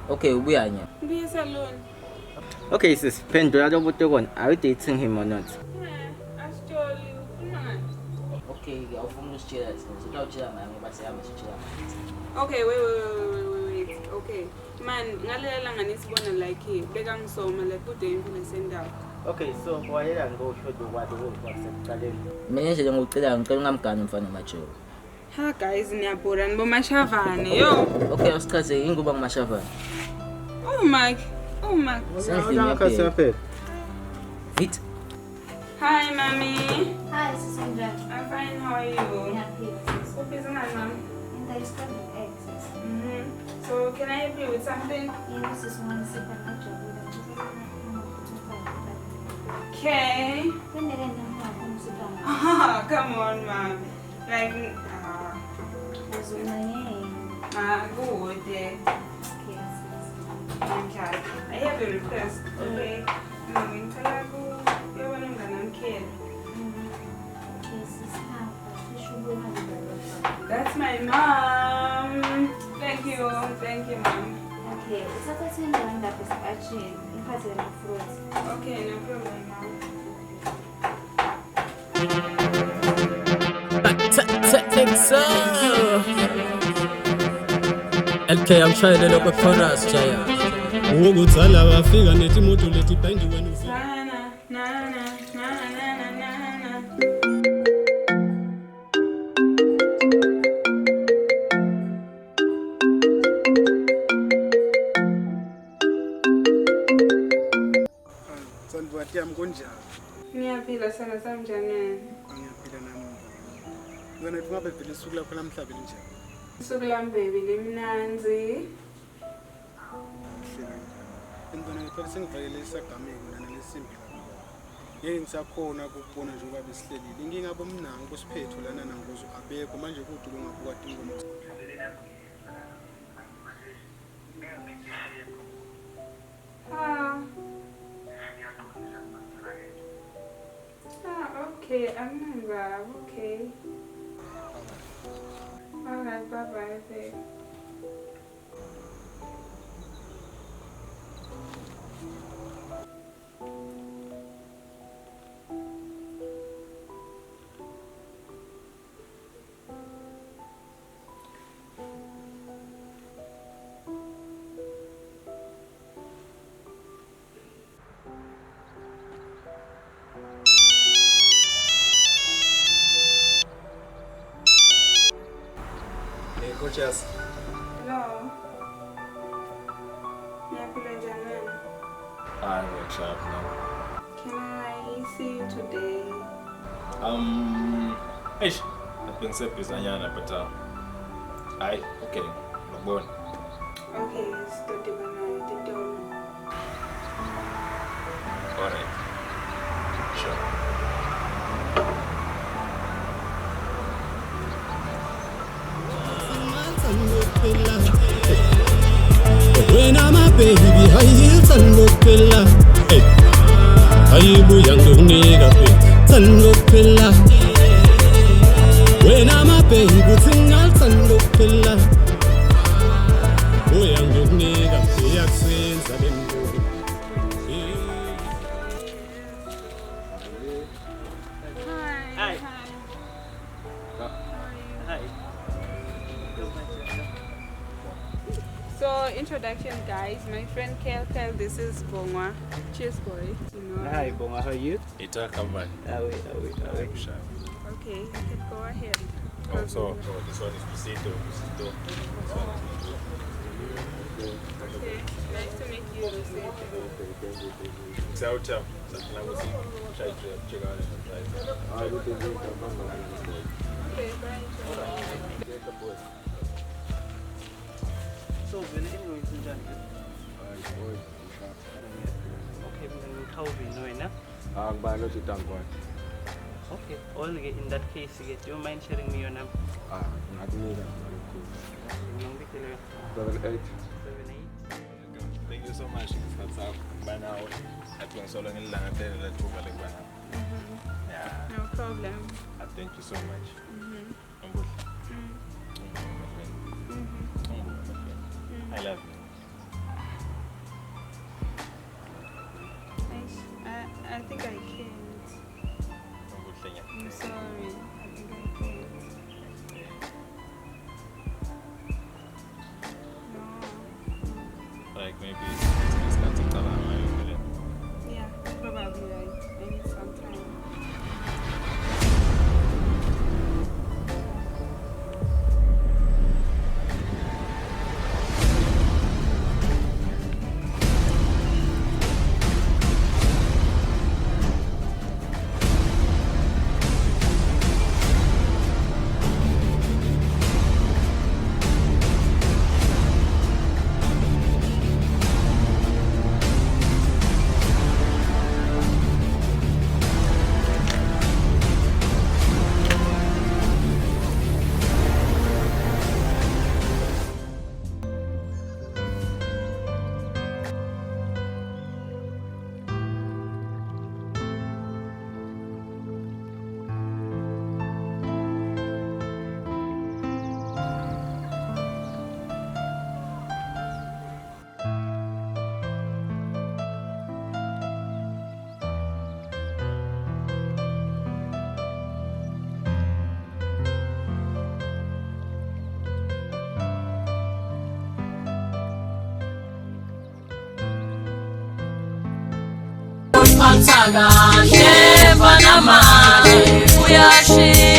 Okay, we are here. Be alone. Okay, sis, Pendra, are you dating him or not? I stole you. Come on. Okay, I'll phone this chair. Okay, wait. Okay. Man, ngalela nganisibona like he. Beka ngisoma like kude impilo sendawo. Okay, so why don't go show the what the world was said. Manje ngicela ngamgani mfana macho. Ha guys, niyabhora nibomashavane yo. Okay, asichaze inguba ngumashavane. Oh my. Vit. Hi, mommy. Hi, Sandra. I'm fine. How are you? Happy. What is that, mom? And I studied access. So, can I help you with something? Yes, this one is Okay. Come on, mom. Like, good. Okay. I have a request. Okay. That's my mom. Thank you, mom. Okay, it's a person who end up actually in person of fruits. Okay, no problem, mom. LK, I'm trying to look for us, Jaya. Ngiyaphila sana samjani. Ngiyaphila nami. Wena ngabe phela isuku lakho namhlanje njani? Isuku lami baby limnanzi. Ngibona phela sengivayele isagameko nana lesimbi la. Ngeke ngisakhona ukubona nje uba besihlelile. Ngingaba mnango kusiphethu lana nangozo abekho manje kuthi kungabuka ingoma. Okay, I'm not okay. Alright, bye-bye, babe. Coaches. Hello. I'm what's up now? Can I see you today? I've been said Pisanyana, but okay, no born. Okay, stop the banana, the door. Alright. Sure. When I'm a baby, high heels and no pillar. Hey, I bu young nigga, Tango pillar. When I'm a baby, singles and no pillar. Oh, young nigga, the accents are in Hi. So, introduction, guys. My friend Kel, this is Bongwa. Cheers, boy. Hi, Bongwa, how are you? Ita come Okay, you can go ahead. Oh, so this one is Pisito. Okay, nice to meet You're the same. It's out of something I was trying to check out it. Okay, bye. So when anyone is done, okay, how we know enough. Okay, only in that case, do you mind sharing me your number? Thank you so much. By now, I think so long yeah. No problem. Thank you so much. I love you. I think I can't. I'm sorry. I think I can't. No. Like maybe it's not to tell her. Yeah, probably. I need some time. Yeva na mai, uyashi